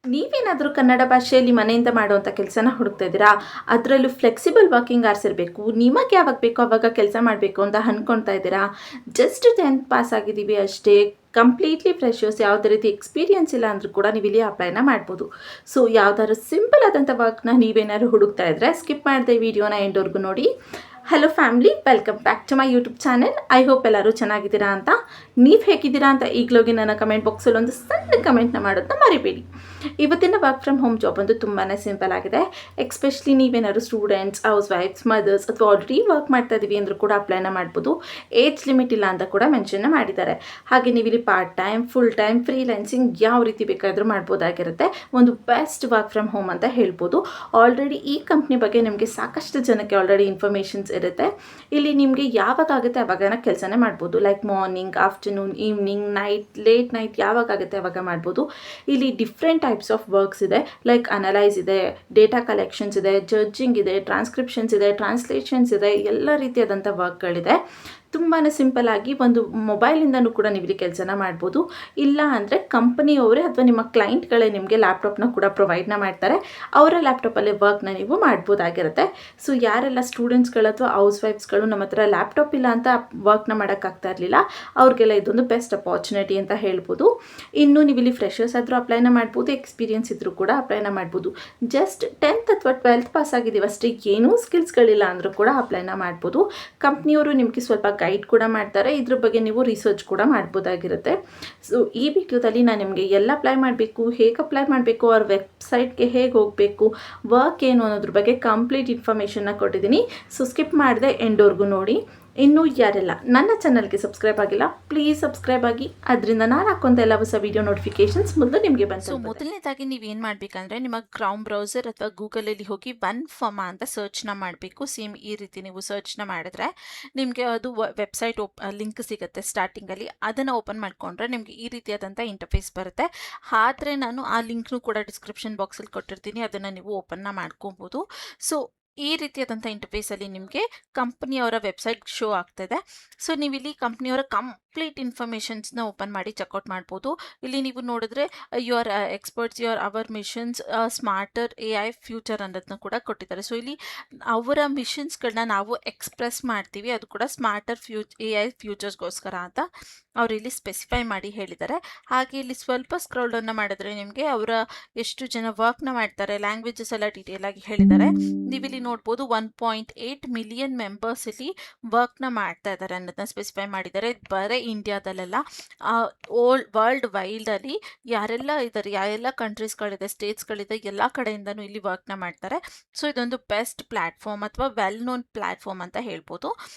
ನೀವೇನಾದರೂ ಕನ್ನಡ ಭಾಷೆಯಲ್ಲಿ ಮನೆಯಿಂದ ಮಾಡುವಂಥ ಕೆಲಸನ ಹುಡುಕ್ತಾ ಇದ್ದೀರಾ? ಅದರಲ್ಲೂ ಫ್ಲೆಕ್ಸಿಬಲ್ ವರ್ಕಿಂಗ್ ಅವರ್ಸ್ ಇರಬೇಕು. ನಿಮಗೆ ಯಾವಾಗ ಬೇಕೋ ಆವಾಗ ಕೆಲಸ ಮಾಡಬೇಕು ಅಂತ ಅಂದ್ಕೊಳ್ತಾ ಇದ್ದೀರಾ? ಜಸ್ಟ್ 10th ಪಾಸ್ ಆಗಿದ್ದೀವಿ ಅಷ್ಟೇ. ಕಂಪ್ಲೀಟ್ಲಿ ಫ್ರೆಶರ್ಸ್, ಯಾವುದೇ ರೀತಿ ಎಕ್ಸ್ಪೀರಿಯನ್ಸ್ ಇಲ್ಲ ಅಂದರೂ ಕೂಡ ನೀವು ಇಲ್ಲಿ ಅಪ್ಲೈನ ಮಾಡ್ಬೋದು. ಸೊ ಯಾವ್ದಾದ್ರು ಸಿಂಪಲ್ ಆದಂಥ ವರ್ಕ್ನ ನೀವೇನಾದ್ರು ಹುಡುಕ್ತಾ ಇದ್ದರೆ ಸ್ಕಿಪ್ ಮಾಡದೆ ವಿಡಿಯೋನ ಎಂಡ್ವರೆಗೂ ನೋಡಿ. Hello family, welcome back to my YouTube channel. I hope ಎಲ್ಲರೂ ಚೆನ್ನಾಗಿದ್ದೀರಾ ಅಂತ. ನೀವು ಹೇಗಿದ್ದೀರಾ ಅಂತ ಈಗಲೋಗಿ ನನ್ನ ಕಮೆಂಟ್ ಬಾಕ್ಸಲ್ಲಿ ಒಂದು ಸಣ್ಣ ಕಮೆಂಟ್ನ ಮಾಡೋದನ್ನ ಮರಿಬೇಡಿ. ಇವತ್ತಿನ ವರ್ಕ್ ಫ್ರಮ್ ಹೋಮ್ ಜಾಬ್ ಒಂದು ತುಂಬಾ ಸಿಂಪಲ್ ಆಗಿದೆ. ಎಕ್ಸ್ಪೆಷಲಿ ನೀವೇನಾದ್ರು ಸ್ಟೂಡೆಂಟ್ಸ್, ಹೌಸ್ ವೈಫ್ಸ್, ಮದರ್ಸ್ ಅಥವಾ ಆಲ್ರೆಡಿ ವರ್ಕ್ ಮಾಡ್ತಾ ಇದ್ದೀವಿ ಅಂದರೂ ಕೂಡ ಅಪ್ಲೈನ ಮಾಡ್ಬೋದು. ಏಜ್ ಲಿಮಿಟ್ ಇಲ್ಲ ಅಂತ ಕೂಡ ಮೆನ್ಷನ್ನ ಮಾಡಿದ್ದಾರೆ. ಹಾಗೆ ನೀವು ಇಲ್ಲಿ part time, full time, freelancing ಯಾವ ರೀತಿ ಬೇಕಾದರೂ ಮಾಡ್ಬೋದಾಗಿರುತ್ತೆ. ಒಂದು ಬೆಸ್ಟ್ ವರ್ಕ್ ಫ್ರಮ್ ಹೋಮ್ ಅಂತ ಹೇಳ್ಬೋದು. ಆಲ್ರೆಡಿ ಈ ಕಂಪ್ನಿ ಬಗ್ಗೆ ನಿಮಗೆ ಸಾಕಷ್ಟು ಜನಕ್ಕೆ ಆಲ್ರೆಡಿ ಇನ್ಫಾರ್ಮೇಷನ್ಸ್ ಇರುತ್ತೆ. ಇಲ್ಲಿ ನಿಮಗೆ ಯಾವಾಗ ಆಗುತ್ತೆ ಅವಾಗ ಕೆಲಸನೇ ಮಾಡ್ಬೋದು. Like morning, afternoon, evening, night, late night ಯಾವಾಗ ಆಗುತ್ತೆ ಅವಾಗ ಮಾಡ್ಬೋದು. ಇಲ್ಲಿ ಡಿಫ್ರೆಂಟ್ ಟೈಪ್ಸ್ ಆಫ್ ವರ್ಕ್ಸ್ ಇದೆ. ಲೈಕ್ ಅನಲೈಸ್ ಇದೆ, ಡೇಟಾ ಕಲೆಕ್ಷನ್ಸ್ ಇದೆ, ಜಡ್ಜಿಂಗ್ ಇದೆ, ಟ್ರಾನ್ಸ್ಕ್ರಿಪ್ಷನ್ಸ್ ಇದೆ, ಟ್ರಾನ್ಸ್ಲೇಷನ್ಸ್ ಇದೆ, ಎಲ್ಲ ರೀತಿಯಾದಂಥ ವರ್ಕ್ಗಳಿದೆ. ತುಂಬಾ ಸಿಂಪಲ್ ಆಗಿ ಒಂದು ಮೊಬೈಲಿಂದನೂ ಕೂಡ ನೀವು ಇಲ್ಲಿ ಕೆಲಸನ ಮಾಡ್ಬೋದು. ಇಲ್ಲ ಅಂದರೆ ಕಂಪನಿಯವರೇ ಅಥವಾ ನಿಮ್ಮ ಕ್ಲೈಂಟ್ಗಳೇ ನಿಮಗೆ ಲ್ಯಾಪ್ಟಾಪ್ನ ಕೂಡ ಪ್ರೊವೈಡ್ನ ಮಾಡ್ತಾರೆ. ಅವರ ಲ್ಯಾಪ್ಟಾಪಲ್ಲೇ ವರ್ಕ್ನ ನೀವು ಮಾಡ್ಬೋದಾಗಿರುತ್ತೆ. ಸೊ ಯಾರೆಲ್ಲ ಸ್ಟೂಡೆಂಟ್ಸ್ಗಳು ಅಥವಾ ಹೌಸ್ ವೈಫ್ಸ್ಗಳು ನಮ್ಮ ಹತ್ರ ಲ್ಯಾಪ್ಟಾಪ್ ಇಲ್ಲ ಅಂತ ವರ್ಕ್ನ ಮಾಡೋಕ್ಕಾಗ್ತಾ ಇರಲಿಲ್ಲ, ಅವ್ರಿಗೆಲ್ಲ ಇದೊಂದು ಬೆಸ್ಟ್ ಅಪಾರ್ಚುನಿಟಿ ಅಂತ ಹೇಳ್ಬೋದು. ಇನ್ನು ನೀವು ಇಲ್ಲಿ ಫ್ರೆಶರ್ಸ್ ಆದರೂ ಅಪ್ಲೈನ ಮಾಡ್ಬೋದು, ಎಕ್ಸ್ಪೀರಿಯನ್ಸ್ ಇದ್ದರೂ ಕೂಡ ಅಪ್ಲೈನ ಮಾಡ್ಬೋದು. ಜಸ್ಟ್ 10th ಅಥವಾ 12th ಪಾಸ್ ಆಗಿದ್ದೀವಿ ಅಷ್ಟೇ, ಏನೂ ಸ್ಕಿಲ್ಸ್ಗಳಿಲ್ಲ ಅಂದರೂ ಕೂಡ ಅಪ್ಲೈನ ಮಾಡ್ಬೋದು. ಕಂಪ್ನಿಯವರು ನಿಮಗೆ ಸ್ವಲ್ಪ ಗೈಡ್ ಕೂಡ ಮಾಡ್ತಾರೆ. ಇದ್ರ ಬಗ್ಗೆ ನೀವು ರಿಸರ್ಚ್ ಕೂಡ ಮಾಡ್ಬೋದಾಗಿರುತ್ತೆ. ಸೊ ಈ ವಿಡಿಯೋದಲ್ಲಿ ನಾನು ನಿಮಗೆ ಎಲ್ಲ ಅಪ್ಲೈ ಮಾಡಬೇಕು, ಹೇಗೆ ಅಪ್ಲೈ ಮಾಡಬೇಕು, ಅವ್ರ ವೆಬ್ಸೈಟ್ಗೆ ಹೇಗೆ ಹೋಗಬೇಕು, ವರ್ಕ್ ಏನು ಅನ್ನೋದ್ರ ಬಗ್ಗೆ ಕಂಪ್ಲೀಟ್ ಇನ್ಫಾರ್ಮೇಷನ್ನ ಕೊಟ್ಟಿದ್ದೀನಿ. ಸೊ ಸ್ಕಿಪ್ ಮಾಡದೆ ಎಂಡ್ವರೆಗೂ ನೋಡಿ. ಇನ್ನೂ ಯಾರೆಲ್ಲ ನನ್ನ ಚಾನಲ್ಗೆ ಸಬ್ಸ್ಕ್ರೈಬ್ ಆಗಿಲ್ಲ, ಪ್ಲೀಸ್ ಸಬ್ಸ್ಕ್ರೈಬ್ ಆಗಿ. ಅದರಿಂದ ನಾನು ಹಾಕೊಂತ ಎಲ್ಲ ಹೊಸ ವಿಡಿಯೋ ನೋಟಿಫಿಕೇಶನ್ಸ್ ಮೊದಲು ನಿಮಗೆ ಬಂತು. ಸೊ ಮೊದಲನೇದಾಗಿ ನೀವು ಏನು ಮಾಡಬೇಕಂದ್ರೆ ನಿಮ್ಮ ಕ್ರೌಮ್ ಬ್ರೌಸರ್ ಅಥವಾ ಗೂಗಲಲ್ಲಿ ಹೋಗಿ ಒನ್ ಫಾರ್ಮಾ ಅಂತ ಸರ್ಚ್ನ ಮಾಡಬೇಕು. ಸೇಮ್ ಈ ರೀತಿ ನೀವು ಸರ್ಚ್ನ ಮಾಡಿದ್ರೆ ನಿಮಗೆ ಅದು ವೆಬ್ಸೈಟ್ ಲಿಂಕ್ ಸಿಗುತ್ತೆ ಸ್ಟಾರ್ಟಿಂಗಲ್ಲಿ. ಅದನ್ನು ಓಪನ್ ಮಾಡಿಕೊಂಡ್ರೆ ನಿಮಗೆ ಈ ರೀತಿಯಾದಂಥ ಇಂಟರ್ಫೇಸ್ ಬರುತ್ತೆ. ಆದರೆ ನಾನು ಆ ಲಿಂಕ್ನು ಕೂಡ ಡಿಸ್ಕ್ರಿಪ್ಷನ್ ಬಾಕ್ಸಲ್ಲಿ ಕೊಟ್ಟಿರ್ತೀನಿ, ಅದನ್ನು ನೀವು ಓಪನ್ನ ಮಾಡ್ಕೊಬೋದು. ಸೊ ಈ ರೀತಿಯಾದಂಥ ಇಂಟರ್ಫೇಸಲ್ಲಿ ನಿಮಗೆ ಕಂಪ್ನಿಯವರ ವೆಬ್ಸೈಟ್ ಶೋ ಆಗ್ತಾಯಿದೆ. ಸೊ ನೀವು ಇಲ್ಲಿ ಕಂಪ್ನಿಯವರ ಕಂಪ್ಲೀಟ್ ಇನ್ಫಾರ್ಮೇಷನ್ಸ್ನ ಓಪನ್ ಮಾಡಿ ಚೆಕ್ಔಟ್ ಮಾಡ್ಬೋದು. ಇಲ್ಲಿ ನೀವು ನೋಡಿದ್ರೆ your experts, your our missions, smarter AI future ಅನ್ನೋದನ್ನ ಕೂಡ ಕೊಟ್ಟಿದ್ದಾರೆ. ಸೊ ಇಲ್ಲಿ ಅವರ ಮಿಷನ್ಸ್ಗಳನ್ನ ನಾವು ಎಕ್ಸ್ಪ್ರೆಸ್ ಮಾಡ್ತೀವಿ, ಅದು ಕೂಡ ಸ್ಮಾರ್ಟರ್ AI ಫ್ಯೂಚರ್ಸ್ಗೋಸ್ಕರ ಅಂತ ಅವರು ಇಲ್ಲಿ ಸ್ಪೆಸಿಫೈ ಮಾಡಿ ಹೇಳಿದ್ದಾರೆ. ಹಾಗೆ ಇಲ್ಲಿ ಸ್ವಲ್ಪ ಸ್ಕ್ರೋಲ್ ಡೌನ್ ಮಾಡಿದ್ರೆ ನಿಮಗೆ ಅವರ ಎಷ್ಟು ಜನ ವರ್ಕ್ನ ಮಾಡ್ತಾರೆ, ಲ್ಯಾಂಗ್ವೇಜಸ್ ಎಲ್ಲ ಡೀಟೇಲ್ ಆಗಿ ಹೇಳಿದ್ದಾರೆ. ನೀವಿಲ್ಲಿ ನೋಡ್ಬೋದು 1.8 ಮಿಲಿಯನ್ ಮೆಂಬರ್ಸ್ ಇಲ್ಲಿ ವರ್ಕ್ನ ಮಾಡ್ತಾ ಇದ್ದಾರೆ ಅನ್ನೋದನ್ನ ಸ್ಪೆಸಿಫೈ ಮಾಡಿದ್ದಾರೆ. ಬರೀ ಇಂಡಿಯಾದಲ್ಲೆಲ್ಲ ವರ್ಲ್ಡ್ ವೈಲ್ಡಲ್ಲಿ ಯಾರೆಲ್ಲ ಇದ್ದಾರೆ, ಯಾರೆಲ್ಲ ಕಂಟ್ರೀಸ್ಗಳಿದೆ, ಸ್ಟೇಟ್ಸ್ಗಳಿದೆ, ಎಲ್ಲ ಕಡೆಯಿಂದನೂ ಇಲ್ಲಿ ವರ್ಕ್ನ ಮಾಡ್ತಾರೆ. ಸೊ ಇದೊಂದು ಬೆಸ್ಟ್ ಪ್ಲ್ಯಾಟ್ಫಾರ್ಮ್ ಅಥವಾ ವೆಲ್ ನೋನ್ ಪ್ಲ್ಯಾಟ್ಫಾರ್ಮ್ ಅಂತ ಹೇಳ್ಬೋದು.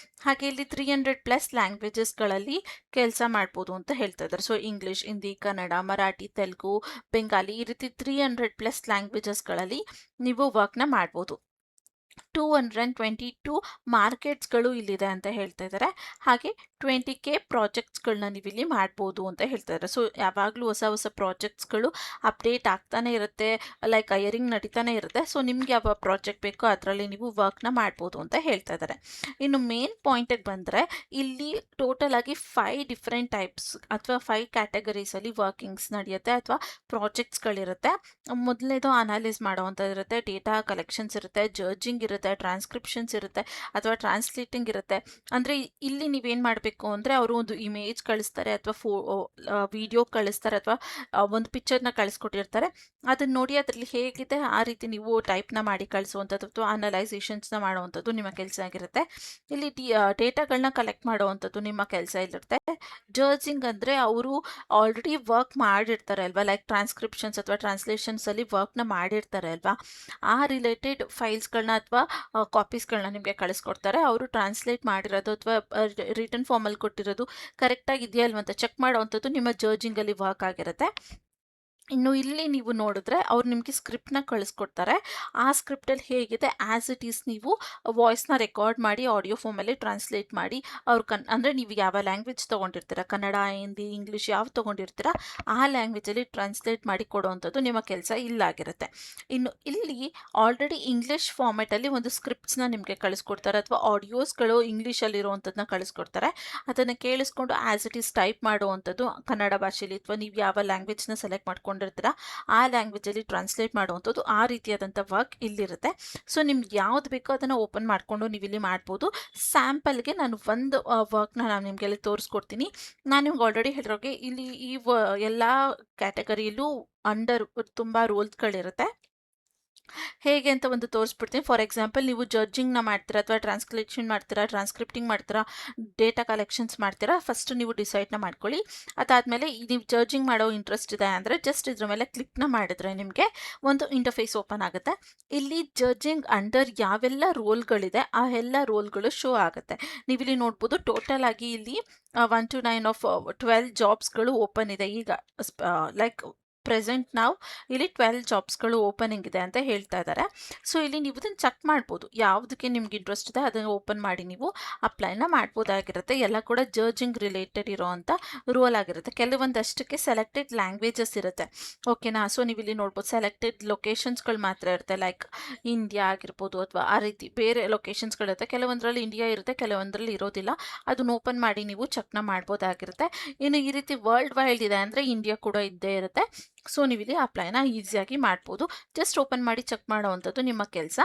ಹಾಗೆ ಇಲ್ಲಿ 300+ ಲ್ಯಾಂಗ್ವೇಜಸ್ಗಳಲ್ಲಿ ಕೆಲಸ ಮಾಡ್ಬೋದು ಅಂತ ಹೇಳ್ತಾ ಇದ್ದಾರೆ. ಸೊ ಇಂಗ್ಲೀಷ್, ಹಿಂದಿ, ಕನ್ನಡ, ಮರಾಠಿ, ತೆಲುಗು, ಬೆಂಗಾಲಿ, ಈ ರೀತಿ 300+ ಲ್ಯಾಂಗ್ವೇಜಸ್ಗಳಲ್ಲಿ ನೀವು ವರ್ಕ್ನ ಮಾಡ್ಬೋದು. 222 ಮಾರ್ಕೆಟ್ಸ್ಗಳು ಇಲ್ಲಿದೆ ಅಂತ ಹೇಳ್ತಾ ಇದ್ದಾರೆ. ಹಾಗೆ 20K ಪ್ರಾಜೆಕ್ಟ್ಸ್ಗಳನ್ನ ನೀವು ಇಲ್ಲಿ ಮಾಡ್ಬೋದು ಅಂತ ಹೇಳ್ತಾ ಇದ್ದಾರೆ. ಸೊ ಯಾವಾಗಲೂ ಹೊಸ ಹೊಸ ಪ್ರಾಜೆಕ್ಟ್ಸ್ಗಳು ಅಪ್ಡೇಟ್ ಆಗ್ತಾನೆ ಇರುತ್ತೆ, ಲೈಕ್ ಹೈಯರಿಂಗ್ ನಡೀತಾನೆ ಇರುತ್ತೆ. ಸೊ ನಿಮ್ಗೆ ಯಾವ ಪ್ರಾಜೆಕ್ಟ್ ಬೇಕೋ ಅದರಲ್ಲಿ ನೀವು ವರ್ಕ್ನ ಮಾಡ್ಬೋದು ಅಂತ ಹೇಳ್ತಾ ಇದ್ದಾರೆ. ಇನ್ನು ಮೇನ್ ಪಾಯಿಂಟಿಗೆ ಬಂದರೆ ಇಲ್ಲಿ ಟೋಟಲ್ ಆಗಿ 5 ಡಿಫ್ರೆಂಟ್ ಟೈಪ್ಸ್ ಅಥವಾ 5 ಕ್ಯಾಟಗರೀಸಲ್ಲಿ ವರ್ಕಿಂಗ್ಸ್ ನಡೆಯುತ್ತೆ ಅಥವಾ ಪ್ರಾಜೆಕ್ಟ್ಸ್ಗಳಿರುತ್ತೆ. ಮೊದಲನೇದು ಅನಾಲಿಸ್ ಮಾಡೋವಂಥದ್ದು ಇರುತ್ತೆ, ಡೇಟಾ ಕಲೆಕ್ಷನ್ಸ್ ಇರುತ್ತೆ, ಜಡ್ಜಿಂಗ್ ಇರುತ್ತೆ, ಟ್ರಾನ್ಸ್ಕ್ರಿಪ್ಷನ್ಸ್ ಇರುತ್ತೆ ಅಥವಾ ಟ್ರಾನ್ಸ್ಲೇಟಿಂಗ್ ಇರುತ್ತೆ. ಅಂದರೆ ಇಲ್ಲಿ ನೀವೇನು ಮಾಡಬೇಕು ಅಂದರೆ ಅವರು ಒಂದು ಇಮೇಜ್ ಕಳಿಸ್ತಾರೆ ಅಥವಾ ವಿಡಿಯೋ ಕಳಿಸ್ತಾರೆ ಅಥವಾ ಒಂದು ಪಿಕ್ಚರ್ನ ಕಳಿಸ್ಕೊಟ್ಟಿರ್ತಾರೆ. ಅದನ್ನ ನೋಡಿ ಅದರಲ್ಲಿ ಹೇಗಿದೆ ಆ ರೀತಿ ನೀವು ಟೈಪ್ನ ಮಾಡಿ ಕಳಿಸುವಂಥದ್ದು ಅಥವಾ ಅನಲೈಸೇಷನ್ಸ್ನ ಮಾಡುವಂಥದ್ದು ನಿಮ್ಮ ಕೆಲಸ ಆಗಿರುತ್ತೆ. ಇಲ್ಲಿ ಡೇಟಾಗಳನ್ನ ಕಲೆಕ್ಟ್ ಮಾಡುವಂಥದ್ದು ನಿಮ್ಮ ಕೆಲಸ ಇಲ್ಲಿರುತ್ತೆ. ಜಡ್ಜಿಂಗ್ ಅಂದರೆ ಅವರು ಆಲ್ರೆಡಿ ವರ್ಕ್ ಮಾಡಿರ್ತಾರೆ ಅಲ್ವಾ, ಲೈಕ್ ಟ್ರಾನ್ಸ್ಕ್ರಿಪ್ಷನ್ಸ್ ಅಥವಾ ಟ್ರಾನ್ಸ್ಲೇಷನ್ಸಲ್ಲಿ ವರ್ಕ್ನ ಮಾಡಿರ್ತಾರೆ ಅಲ್ವಾ, ಆ ರಿಲೇಟೆಡ್ ಫೈಲ್ಸ್ಗಳನ್ನ ಅಥವಾ ಕಾಪೀಸ್ಗಳನ್ನ ನಿಮಗೆ ಕಳಿಸ್ಕೊಡ್ತಾರೆ. ಅವರು ಟ್ರಾನ್ಸ್ಲೇಟ್ ಮಾಡಿರೋದು ಅಥವಾ ರಿಟರ್ನ್ ಫಾರ್ಮಲ್ಲಿ ಕೊಟ್ಟಿರೋದು ಕರೆಕ್ಟಾಗಿ ಇದೆಯಾ ಅಲ್ವಾ ಅಂತ ಚೆಕ್ ಮಾಡೋವಂಥದ್ದು ನಿಮ್ಮ ಜಡ್ಜಿಂಗಲ್ಲಿ ವರ್ಕ್ ಆಗಿರುತ್ತೆ. ಇನ್ನು ಇಲ್ಲಿ ನೀವು ನೋಡಿದ್ರೆ ಅವ್ರು ನಿಮಗೆ ಸ್ಕ್ರಿಪ್ಟ್ನ ಕಳಿಸ್ಕೊಡ್ತಾರೆ. ಆ ಸ್ಕ್ರಿಪ್ಟಲ್ಲಿ ಹೇಗಿದೆ ಆ್ಯಸ್ ಇಟ್ ಈಸ್ ನೀವು ವಾಯ್ಸ್ನ ರೆಕಾರ್ಡ್ ಮಾಡಿ ಆಡಿಯೋ ಫಾರ್ಮಲ್ಲಿ ಟ್ರಾನ್ಸ್ಲೇಟ್ ಮಾಡಿ ಅವ್ರು ಅಂದರೆ ನೀವು ಯಾವ ಲ್ಯಾಂಗ್ವೇಜ್ ತೊಗೊಂಡಿರ್ತೀರ, ಕನ್ನಡ, ಹಿಂದಿ, ಇಂಗ್ಲೀಷ್ ಯಾವ ತೊಗೊಂಡಿರ್ತೀರ ಆ ಲ್ಯಾಂಗ್ವೇಜಲ್ಲಿ ಟ್ರಾನ್ಸ್ಲೇಟ್ ಮಾಡಿ ಕೊಡುವಂಥದ್ದು ನಿಮ್ಮ ಕೆಲಸ ಇಲ್ಲಾಗಿರುತ್ತೆ. ಇನ್ನು ಇಲ್ಲಿ ಆಲ್ರೆಡಿ ಇಂಗ್ಲೀಷ್ ಫಾರ್ಮೆಟಲ್ಲಿ ಒಂದು ಸ್ಕ್ರಿಪ್ಟ್ಸ್ನ ನಿಮಗೆ ಕಳಿಸ್ಕೊಡ್ತಾರೆ ಅಥವಾ ಆಡಿಯೋಸ್ಗಳು ಇಂಗ್ಲೀಷಲ್ಲಿರುವಂಥದ್ದನ್ನ ಕಳಿಸ್ಕೊಡ್ತಾರೆ. ಅದನ್ನು ಕೇಳಿಸ್ಕೊಂಡು ಆ್ಯಸ್ ಇಟ್ ಈಸ್ ಟೈಪ್ ಮಾಡುವಂಥದ್ದು ಕನ್ನಡ ಭಾಷೆಯಲ್ಲಿ ಅಥವಾ ನೀವು ಯಾವ ಲ್ಯಾಂಗ್ವೇಜ್ನ ಸೆಲೆಕ್ಟ್ ಮಾಡ್ಕೊಂಡು ತೊಗೊಂಡಿರ್ತೀರ ಆ ಲ್ಯಾಂಗ್ವೇಜಲ್ಲಿ ಟ್ರಾನ್ಸ್ಲೇಟ್ ಮಾಡುವಂಥದ್ದು, ಆ ರೀತಿಯಾದಂಥ ವರ್ಕ್ ಇಲ್ಲಿರುತ್ತೆ. ಸೊ ನಿಮ್ಗೆ ಯಾವ್ದು ಬೇಕೋ ಅದನ್ನು ಓಪನ್ ಮಾಡಿಕೊಂಡು ನೀವು ಇಲ್ಲಿ ಮಾಡ್ಬೋದು. ಸ್ಯಾಂಪಲ್ಗೆ ನಾನು ಒಂದು ವರ್ಕ್ನ ನಾನು ನಿಮಗೆಲ್ಲ ತೋರಿಸ್ಕೊಡ್ತೀನಿ. ನಾನು ನಿಮ್ಗೆ ಆಲ್ರೆಡಿ ಹೇಳಿರೋಗೆ ಇಲ್ಲಿ ಈ ಎಲ್ಲ ಕ್ಯಾಟಗರಿಯಲ್ಲೂ ಅಂಡರ್ ತುಂಬ ರೂಲ್ಸ್ಗಳಿರುತ್ತೆ. ಹೇಗೆ ಅಂತ ಒಂದು ತೋರಿಸ್ಬಿಡ್ತೀನಿ. ಫಾರ್ ಎಕ್ಸಾಂಪಲ್, ನೀವು ಜಡ್ಜಿಂಗ್ನ ಮಾಡ್ತೀರಾ ಅಥವಾ ಟ್ರಾನ್ಸ್ಲೇಷನ್ ಮಾಡ್ತೀರಾ, ಟ್ರಾನ್ಸ್ಕ್ರಿಪ್ಟಿಂಗ್ ಮಾಡ್ತೀರಾ, ಡೇಟಾ ಕಲೆಕ್ಷನ್ಸ್ ಮಾಡ್ತೀರಾ, ಫಸ್ಟ್ ನೀವು ಡಿಸೈಡ್ನ ಮಾಡ್ಕೊಳ್ಳಿ. ಅದಾದಮೇಲೆ ನೀವು ಜಡ್ಜಿಂಗ್ ಮಾಡೋ ಇಂಟ್ರೆಸ್ಟ್ ಇದೆ ಅಂದರೆ ಜಸ್ಟ್ ಇದ್ರ ಮೇಲೆ ಕ್ಲಿಕ್ನ ಮಾಡಿದ್ರೆ ನಿಮಗೆ ಒಂದು ಇಂಟರ್ಫೇಸ್ ಓಪನ್ ಆಗುತ್ತೆ. ಇಲ್ಲಿ ಜಡ್ಜಿಂಗ್ ಅಂಡರ್ ಯಾವೆಲ್ಲ ರೋಲ್ಗಳಿದೆ ಆ ಎಲ್ಲ ರೋಲ್ಗಳು ಶೋ ಆಗುತ್ತೆ. ನೀವಿಲ್ಲಿ ನೋಡ್ಬೋದು ಟೋಟಲ್ ಆಗಿ ಇಲ್ಲಿ 1 to 9 ಆಫ್ 12 ಜಾಬ್ಸ್ಗಳು ಓಪನ್ ಇದೆ ಈಗ. ಲೈಕ್ ಪ್ರೆಸೆಂಟ್ ನಾವು ಇಲ್ಲಿ 12 ಜಾಬ್ಸ್ಗಳು ಓಪನಿಂಗ್ ಇದೆ ಅಂತ ಹೇಳ್ತಾ ಇದ್ದಾರೆ. ಸೊ ಇಲ್ಲಿ ನೀವು ಇದನ್ನು ಚೆಕ್ ಮಾಡ್ಬೋದು, ಯಾವುದಕ್ಕೆ ನಿಮ್ಗೆ ಇಂಟ್ರೆಸ್ಟ್ ಇದೆ ಅದನ್ನು ಓಪನ್ ಮಾಡಿ ನೀವು ಅಪ್ಲೈನ ಮಾಡ್ಬೋದಾಗಿರುತ್ತೆ. ಎಲ್ಲ ಕೂಡ ಜಡ್ಜಿಂಗ್ ರಿಲೇಟೆಡ್ ಇರೋವಂಥ ರೋಲ್ ಆಗಿರುತ್ತೆ. ಕೆಲವೊಂದಷ್ಟಕ್ಕೆ ಸೆಲೆಕ್ಟೆಡ್ ಲ್ಯಾಂಗ್ವೇಜಸ್ ಇರುತ್ತೆ, ಓಕೆನಾ. ಸೊ ನೀವು ಇಲ್ಲಿ ನೋಡ್ಬೋದು ಸೆಲೆಕ್ಟೆಡ್ ಲೊಕೇಶನ್ಸ್ಗಳು ಮಾತ್ರ ಇರುತ್ತೆ, ಲೈಕ್ ಇಂಡಿಯಾ ಆಗಿರ್ಬೋದು ಅಥವಾ ಆ ರೀತಿ ಬೇರೆ ಲೊಕೇಶನ್ಸ್ಗಳಿರುತ್ತೆ. ಕೆಲವೊಂದರಲ್ಲಿ ಇಂಡಿಯಾ ಇರುತ್ತೆ, ಕೆಲವೊಂದರಲ್ಲಿ ಇರೋದಿಲ್ಲ. ಅದನ್ನ ಓಪನ್ ಮಾಡಿ ನೀವು ಚೆಕ್ನ ಮಾಡ್ಬೋದಾಗಿರುತ್ತೆ. ಇನ್ನು ಈ ರೀತಿ ವರ್ಲ್ಡ್ ವೈಡ್ ಇದೆ ಅಂದರೆ ಇಂಡಿಯಾ ಕೂಡ ಇದ್ದೇ ಇರುತ್ತೆ. ಸೊ ನೀವು ಇಲ್ಲಿ ಅಪ್ಲೈನ ಈಸಿಯಾಗಿ ಮಾಡ್ಬೋದು. ಜಸ್ಟ್ ಓಪನ್ ಮಾಡಿ ಚೆಕ್ ಮಾಡೋವಂಥದ್ದು ನಿಮ್ಮ ಕೆಲಸ.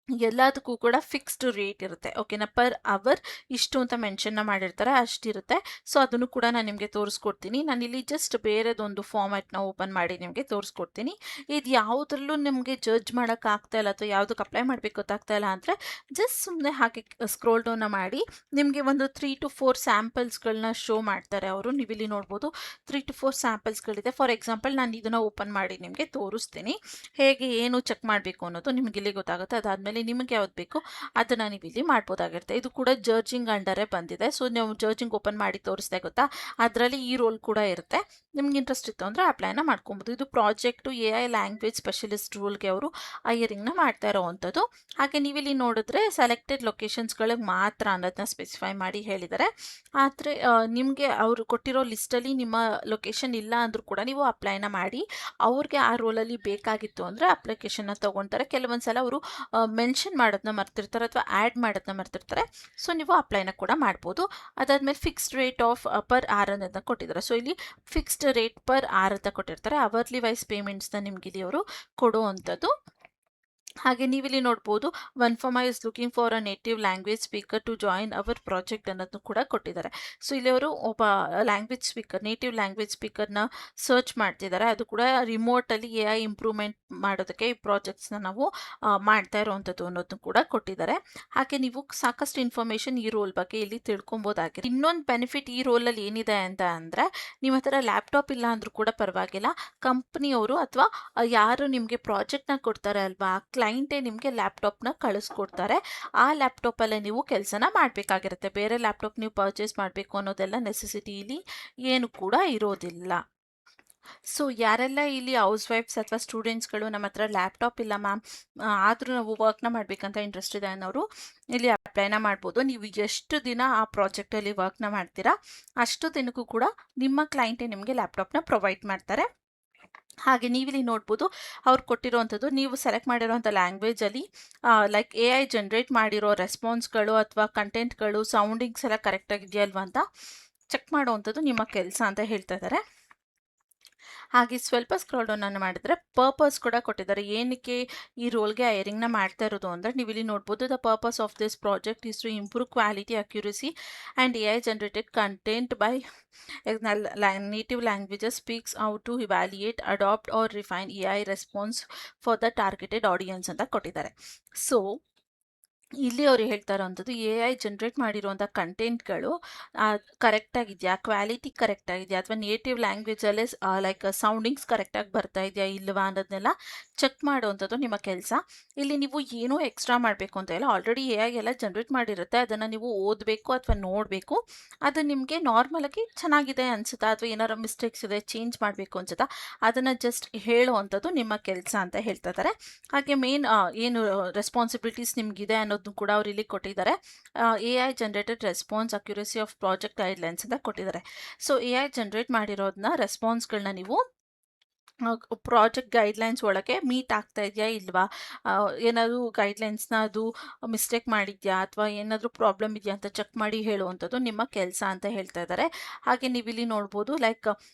ಎಲ್ಲದಕ್ಕೂ ಕೂಡ ಫಿಕ್ಸ್ಡ್ ರೇಟ್ ಇರುತ್ತೆ, ಓಕೆನಾ. ಪರ್ ಅವರ್ ಇಷ್ಟು ಅಂತ ಮೆನ್ಷನ್ನ ಮಾಡಿರ್ತಾರೆ, ಅಷ್ಟಿರುತ್ತೆ. ಸೊ ಅದನ್ನು ಕೂಡ ನಾನು ನಿಮಗೆ ತೋರಿಸ್ಕೊಡ್ತೀನಿ. ನಾನಿಲ್ಲಿ ಜಸ್ಟ್ ಬೇರೆದೊಂದು ಫಾರ್ಮ್ಯಾಟ್ನ ಓಪನ್ ಮಾಡಿ ನಿಮಗೆ ತೋರಿಸ್ಕೊಡ್ತೀನಿ. ಇದು ಯಾವುದ್ರಲ್ಲೂ ನಿಮಗೆ ಜಡ್ಜ್ ಮಾಡೋಕ್ಕಾಗ್ತಾ ಇಲ್ಲ ಅಥವಾ ಯಾವುದಕ್ಕೆ ಅಪ್ಲೈ ಮಾಡಬೇಕು ಗೊತ್ತಾಗ್ತಾ ಇಲ್ಲ ಅಂದರೆ ಜಸ್ಟ್ ಸುಮ್ಮನೆ ಹಾಗೆ ಸ್ಕ್ರೋಲ್ ಡೌನ್ನ ಮಾಡಿ ನಿಮಗೆ ಒಂದು 3 to 4 ಸ್ಯಾಂಪಲ್ಸ್ಗಳನ್ನ ಶೋ ಮಾಡ್ತಾರೆ ಅವರು. ನೀವಿಲ್ಲಿ ನೋಡ್ಬೋದು 3 to 4 ಸ್ಯಾಂಪಲ್ಸ್ಗಳಿದೆ. ಫಾರ್ ಎಕ್ಸಾಂಪಲ್, ನಾನು ಇದನ್ನು ಓಪನ್ ಮಾಡಿ ನಿಮಗೆ ತೋರಿಸ್ತೀನಿ ಹೇಗೆ ಏನು ಚೆಕ್ ಮಾಡಬೇಕು ಅನ್ನೋದು ನಿಮಗೆ ಇಲ್ಲಿ ಗೊತ್ತಾಗುತ್ತೆ. ಅದಾದಮೇಲೆ ನಿಮಗೆ ಯಾವ್ದು ಬೇಕು ಅದನ್ನು ನೀವು ಇಲ್ಲಿ ಮಾಡ್ಬೋದಾಗಿರುತ್ತೆ. ಇದು ಕೂಡ ಜಡ್ಜಿಂಗ್ ಅಂಡರೇ ಬಂದಿದೆ. ಸೊ ನೀವು ಜಡ್ಜಿಂಗ್ ಓಪನ್ ಮಾಡಿ ತೋರಿಸ್ದೆ ಗೊತ್ತಾ, ಅದರಲ್ಲಿ ಈ ರೋಲ್ ಕೂಡ ಇರುತ್ತೆ. ನಿಮ್ಗೆ ಇಂಟ್ರೆಸ್ಟ್ ಇತ್ತು ಅಂದರೆ ಅಪ್ಲೈನ ಮಾಡ್ಕೊಬೋದು. ಇದು ಪ್ರಾಜೆಕ್ಟು AI ಲ್ಯಾಂಗ್ವೇಜ್ ಸ್ಪೆಷಲಿಸ್ಟ್ ರೋಲ್ಗೆ ಅವರು ಹೈಯರಿಂಗ್ನ ಮಾಡ್ತಾ ಇರೋವಂಥದ್ದು. ಹಾಗೆ ನೀವಿಲ್ಲಿ ನೋಡಿದ್ರೆ ಸೆಲೆಕ್ಟೆಡ್ ಲೊಕೇಶನ್ಸ್ಗಳಿಗೆ ಮಾತ್ರ ಅನ್ನೋದನ್ನ ಸ್ಪೆಸಿಫೈ ಮಾಡಿ ಹೇಳಿದ್ದಾರೆ. ಆದರೆ ನಿಮಗೆ ಅವರು ಕೊಟ್ಟಿರೋ ಲಿಸ್ಟಲ್ಲಿ ನಿಮ್ಮ ಲೊಕೇಶನ್ ಇಲ್ಲ ಅಂದರೂ ಕೂಡ ನೀವು ಅಪ್ಲೈನ ಮಾಡಿ. ಅವ್ರಿಗೆ ಆ ರೋಲಲ್ಲಿ ಬೇಕಾಗಿತ್ತು ಅಂದರೆ ಅಪ್ಲಿಕೇಶನ್ನ ತೊಗೊಳ್ತಾರೆ. ಕೆಲವೊಂದು ಸಲ ಅವರು ಮೆನ್ಷನ್ ಮಾಡೋದನ್ನ ಮರ್ತಿರ್ತಾರೆ ಅಥವಾ ಆ್ಯಡ್ ಮಾಡೋದನ್ನ ಮರ್ತಿರ್ತಾರೆ. ಸೊ ನೀವು ಅಪ್ಲೈನ ಕೂಡ ಮಾಡ್ಬೋದು. ಅದಾದಮೇಲೆ fixed rate of per hour ಅನ್ನೋದನ್ನ ಕೊಟ್ಟಿದ್ದಾರೆ. ಸೊ ಇಲ್ಲಿ ಫಿಕ್ಸ್ಡ್ ರೇಟ್ ಪರ್ ಆರ್ ಅಂತ ಕೊಟ್ಟಿರ್ತಾರೆ. ಅವರ್ಲಿ ವೈಸ್ ಪೇಮೆಂಟ್ಸ್ನ ನಿಮ್ಗೆ ಇಲ್ಲಿ ಅವರು ಕೊಡುವಂಥದ್ದು. ಹಾಗೆ ನೀವಿಲ್ಲಿ ನೋಡ್ಬೋದು, one pharma is looking for a native language speaker to join our project ಅನ್ನೋದನ್ನು ಕೂಡ ಕೊಟ್ಟಿದ್ದಾರೆ. ಸೊ ಇಲ್ಲಿ ಅವರು ಒಬ್ಬ ಲ್ಯಾಂಗ್ವೇಜ್ ಸ್ಪೀಕರ್, ನೇಟಿವ್ ಲ್ಯಾಂಗ್ವೇಜ್ ಸ್ಪೀಕರ್ನ ಸರ್ಚ್ ಮಾಡ್ತಿದ್ದಾರೆ. ಅದು ಕೂಡ ರಿಮೋಟಲ್ಲಿ AI ಇಂಪ್ರೂವ್ಮೆಂಟ್ ಮಾಡೋದಕ್ಕೆ ಈ ಪ್ರಾಜೆಕ್ಟ್ಸ್ನ ನಾವು ಮಾಡ್ತಾ ಇರೋವಂಥದ್ದು ಅನ್ನೋದನ್ನು ಕೂಡ ಕೊಟ್ಟಿದ್ದಾರೆ. ಹಾಗೆ ನೀವು ಸಾಕಷ್ಟು ಇನ್ಫಾರ್ಮೇಷನ್ ಈ ರೋಲ್ ಬಗ್ಗೆ ಇಲ್ಲಿ ತಿಳ್ಕೊಬೋದಾಗಿದೆ. ಇನ್ನೊಂದು ಬೆನಿಫಿಟ್ ಈ ರೋಲಲ್ಲಿ ಏನಿದೆ ಅಂತ ಅಂದರೆ, ನಿಮ್ಮ ಹತ್ರ ಲ್ಯಾಪ್ಟಾಪ್ ಇಲ್ಲ ಅಂದರೂ ಕೂಡ ಪರವಾಗಿಲ್ಲ, ಕಂಪ್ನಿಯವರು ಅಥವಾ ಯಾರು ನಿಮಗೆ ಪ್ರಾಜೆಕ್ಟ್ನ ಕೊಡ್ತಾರೆ ಅಲ್ವಾ, ಕ್ಲೈಂಟೇ ನಿಮಗೆ ಲ್ಯಾಪ್ಟಾಪ್ನ ಕಳಿಸ್ಕೊಡ್ತಾರೆ. ಆ ಲ್ಯಾಪ್ಟಾಪಲ್ಲೇ ನೀವು ಕೆಲಸನ ಮಾಡಬೇಕಾಗಿರುತ್ತೆ. ಬೇರೆ ಲ್ಯಾಪ್ಟಾಪ್ ನೀವು ಪರ್ಚೇಸ್ ಮಾಡಬೇಕು ಅನ್ನೋದೆಲ್ಲ ನೆಸೆಸಿಟಿ ಇಲ್ಲಿ ಏನು ಕೂಡ ಇರೋದಿಲ್ಲ. ಸೊ ಯಾರೆಲ್ಲ ಇಲ್ಲಿ ಹೌಸ್ ವೈಫ್ಸ್ ಅಥವಾ ಸ್ಟೂಡೆಂಟ್ಸ್ಗಳು ನಮ್ಮ ಹತ್ರ ಲ್ಯಾಪ್ಟಾಪ್ ಇಲ್ಲ ಮ್ಯಾಮ್, ಆದರೂ ನಾವು ವರ್ಕ್ನ ಮಾಡಬೇಕಂತ ಇಂಟ್ರೆಸ್ಟ್ ಇದೆ ಅನ್ನೋರು ಇಲ್ಲಿ ಅಪ್ಲೈನ ಮಾಡ್ಬೋದು. ನೀವು ಎಷ್ಟು ದಿನ ಆ ಪ್ರಾಜೆಕ್ಟಲ್ಲಿ ವರ್ಕ್ನ ಮಾಡ್ತೀರಾ ಅಷ್ಟು ದಿನಕ್ಕೂ ಕೂಡ ನಿಮ್ಮ ಕ್ಲೈಂಟೇ ನಿಮಗೆ ಲ್ಯಾಪ್ಟಾಪ್ನ ಪ್ರೊವೈಡ್ ಮಾಡ್ತಾರೆ. ಹಾಗೆ ನೀವಿಲ್ಲಿ ನೋಡ್ಬೋದು ಅವ್ರು ಕೊಟ್ಟಿರೋವಂಥದ್ದು, ನೀವು ಸೆಲೆಕ್ಟ್ ಮಾಡಿರೋವಂಥ ಲ್ಯಾಂಗ್ವೇಜಲ್ಲಿ ಲೈಕ್ AI ಜನ್ರೇಟ್ ಮಾಡಿರೋ ರೆಸ್ಪಾನ್ಸ್ಗಳು ಅಥವಾ ಕಂಟೆಂಟ್ಗಳು, ಸೌಂಡಿಂಗ್ಸ್ ಎಲ್ಲ ಕರೆಕ್ಟಾಗಿದೆಯಲ್ವಾ ಅಂತ ಚೆಕ್ ಮಾಡೋವಂಥದ್ದು ನಿಮ್ಮ ಕೆಲಸ ಅಂತ ಹೇಳ್ತಾ ಇದ್ದಾರೆ. ಹಾಗೆ ಸ್ವಲ್ಪ ಸ್ಕ್ರಾಲ್ ಡೌನ್ ಮಾಡಿದ್ರೆ ಪರ್ಪಸ್ ಕೂಡ ಕೊಟ್ಟಿದ್ದಾರೆ, ಏನಕ್ಕೆ ಈ ರೋಲ್ಗೆ ಹೈರಿಂಗ್ನ ಮಾಡ್ತಾ ಇರೋದು ಅಂದರೆ ನೀವಿಲ್ಲಿ ನೋಡ್ಬೋದು. The purpose of this project is to improve quality, accuracy and AI generated content by native languages, speaks how to evaluate, adopt or refine AI response for the targeted audience ಅಂತ ಕೊಟ್ಟಿದ್ದಾರೆ. ಸೊ ಇಲ್ಲಿ ಅವರು ಹೇಳ್ತಾ ಇರೋವಂಥದ್ದು AI generate ಮಾಡಿರುವಂಥ ಕಂಟೆಂಟ್ಗಳು ಕರೆಕ್ಟಾಗಿದೆಯಾ, quality ಕರೆಕ್ಟಾಗಿದೆಯಾ, ಅಥವಾ native ಲ್ಯಾಂಗ್ವೇಜಲ್ಲೇ like ಸೌಂಡಿಂಗ್ಸ್ ಕರೆಕ್ಟಾಗಿ ಬರ್ತಾ ಇದೆಯಾ ಇಲ್ವಾ ಅನ್ನೋದನ್ನೆಲ್ಲ ಚೆಕ್ ಮಾಡುವಂಥದ್ದು ನಿಮ್ಮ ಕೆಲಸ. ಇಲ್ಲಿ ನೀವು ಏನೂ ಎಕ್ಸ್ಟ್ರಾ ಮಾಡಬೇಕು ಅಂತ ಇಲ್ಲ, ಆಲ್ರೆಡಿ AI ಎಲ್ಲ ಜನ್ರೇಟ್ ಮಾಡಿರುತ್ತೆ. ಅದನ್ನು ನೀವು ಓದಬೇಕು ಅಥವಾ ನೋಡಬೇಕು. ಅದು ನಿಮಗೆ ನಾರ್ಮಲಾಗಿ ಚೆನ್ನಾಗಿದೆ ಅನಿಸುತ್ತಾ ಅಥವಾ ಏನಾರು ಮಿಸ್ಟೇಕ್ಸ್ ಇದೆ ಚೇಂಜ್ ಮಾಡಬೇಕು ಅನ್ಸುತ್ತಾ ಅದನ್ನು ಜಸ್ಟ್ ಹೇಳುವಂಥದ್ದು ನಿಮ್ಮ ಕೆಲಸ ಅಂತ ಹೇಳ್ತಾ ಇದ್ದಾರೆ. ಹಾಗೆ ಮೇನ್ ಏನು ರೆಸ್ಪಾನ್ಸಿಬಿಲಿಟೀಸ್ ನಿಮಗಿದೆ ಅನ್ನೋದು ಕೂಡ ಅವ್ರು ಇಲ್ಲಿ ಕೊಟ್ಟಿದ್ದಾರೆ. AI generated response, accuracy of project guidelines ಅಂತ ಕೊಟ್ಟಿದ್ದಾರೆ. ಸೊ AI ಜನರೇಟ್ ಮಾಡಿರೋದನ್ನ ರೆಸ್ಪಾನ್ಸ್ಗಳನ್ನ ನೀವು ಪ್ರಾಜೆಕ್ಟ್ ಗೈಡ್ಲೈನ್ಸ್ ಒಳಗೆ ಮೀಟ್ ಆಗ್ತಾ ಇದೆಯಾ ಇಲ್ವಾ, ಏನಾದರೂ ಗೈಡ್ಲೈನ್ಸ್ನ ಅದು ಮಿಸ್ಟೇಕ್ ಮಾಡಿದ್ಯಾ ಅಥವಾ ಏನಾದರೂ ಪ್ರಾಬ್ಲಮ್ ಇದೆಯಾ ಅಂತ ಚೆಕ್ ಮಾಡಿ ಹೇಳುವಂಥದ್ದು ನಿಮ್ಮ ಕೆಲಸ ಅಂತ ಹೇಳ್ತಾ ಇದ್ದಾರೆ. ಹಾಗೆ ನೀವು ಇಲ್ಲಿ ನೋಡ್ಬೋದು ಲೈಕ್